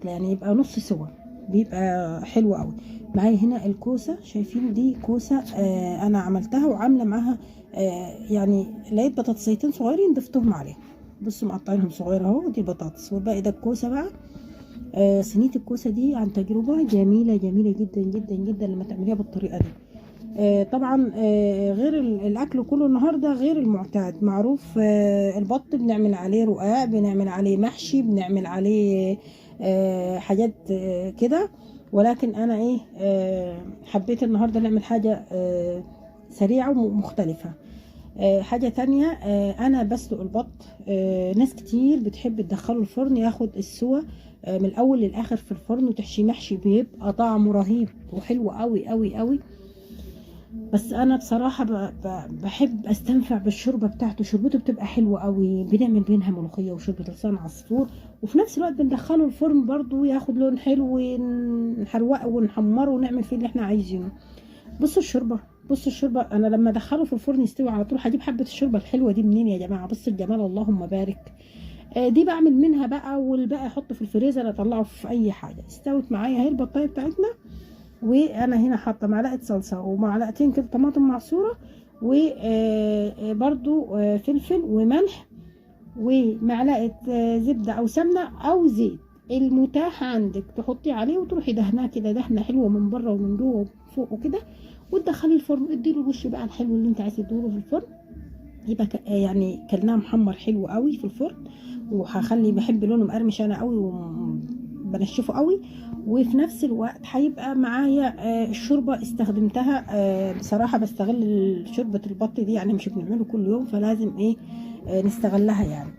الاكله، يعني يبقى نص سوا، بيبقى حلو قوي. معايا هنا الكوسه، شايفين دي كوسه انا عملتها وعامله معاها يعني لقيت بطاطسيتين صغيرين ضفتهم عليها، بصوا مقطعينهم صغير اهو، دي بطاطس والباقي ده الكوسه بقى. صينيه الكوسه دي عن تجربه جميله جميله جدا جدا جدا لما تعمليها بالطريقه دي. طبعا غير الاكل كله النهارده غير المعتاد معروف. البط بنعمل عليه رقاق، بنعمل عليه محشي، بنعمل عليه حاجات كده، ولكن انا ايه حبيت النهارده نعمل حاجه سريعه ومختلفه. حاجه تانية، انا بسلق البط. ناس كتير بتحب تدخله الفرن ياخد السوا من الاول للاخر في الفرن وتحشي محشي، بيبقى طعمه رهيب وحلو قوي قوي قوي. بس انا بصراحه بحب استنفع بالشوربه بتاعته، شوربته بتبقى حلوه قوي، بنعمل بينها ملوخيه وشوربه لسان عصفور، وفي نفس الوقت بندخله الفرن برضو ياخد لون حلو، ونحروقه ونحمره ونعمل فيه اللي احنا عايزينه. بصوا الشوربه، بصوا الشوربه، انا لما ادخله في الفرن يستوي على طول هجيب حبه الشوربه الحلوه دي منين يا جماعه؟ بصوا الجمال، اللهم بارك. دي بعمل منها بقى، والباقي احطه في الفريزر اطلعه في اي حاجه. استوت معايا اهي البطايه بتاعتنا، وانا هنا حاطه معلقه صلصه ومعلقتين كده طماطم معصوره، وبرده فلفل وملح، ومعلقه زبده او سمنه او زيت المتاح عندك تحطي عليه، وتروحي دهناه كده دهنه حلوه من بره ومن جوه وفوق وكده، وتدخلي الفرن، اديله الوش بقى الحلو اللي انت عايزه تديله في الفرن. يبقى يعني كلناه محمر حلو قوي في الفرن، وهخلي بحب لونه مقرمش انا قوي وبنشفه قوي، وفي نفس الوقت هيبقى معايا الشوربه استخدمتها. بصراحه بستغل شوربه البط دي، يعني مش بنعمله كل يوم فلازم ايه نستغلها يعني.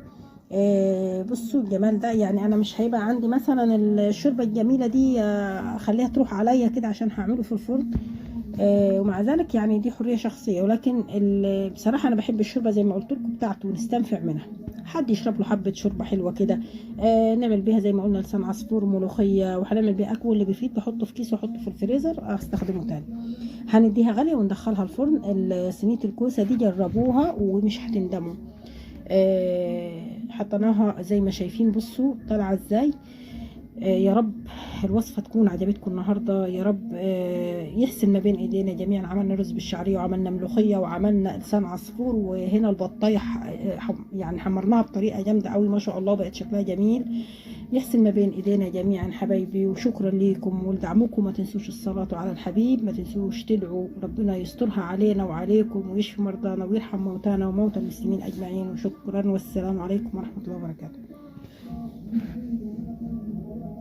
بصوا الجمال ده، يعني انا مش هيبقى عندي مثلا الشوربه الجميله دي اخليها تروح عليا كده عشان هعمله في الفرن. ومع ذلك يعني دي حريه شخصيه، ولكن بصراحه انا بحب الشوربه زي ما قلت لكم بتاعته، ونستنفع منها. حد يشرب له حبه شوربه حلوه كده، نعمل بيها زي ما قلنا لسان عصفور، ملوخيه، وهنعمل بيها اكل اللي بيفيد بحطه في كيس واحطه في الفريزر استخدمه تاني. هنديها غاليه وندخلها الفرن. صينيه الكوسه دي جربوها ومش هتندموا. حطيناها زي ما شايفين، بصوا طالعه ازاي. يا رب الوصفة تكون عجبتكم النهاردة، يا رب يحسن ما بين ايدينا جميعا. عملنا رز بالشعرية وعملنا ملوخية وعملنا لسان عصفور، وهنا البطايح يعني حمرناها بطريقة جامدة قوي ما شاء الله، بقت شكلها جميل. يحسن ما بين ايدينا جميعا حبايبي، وشكرا ليكم ولدعمكم. ما تنسوش الصلاة على الحبيب، ما تنسوش تدعوا ربنا يسترها علينا وعليكم، ويشفي مرضانا ويرحم موتانا وموتى المسلمين اجمعين. وشكرا، والسلام عليكم ورحمة الله وبركاته.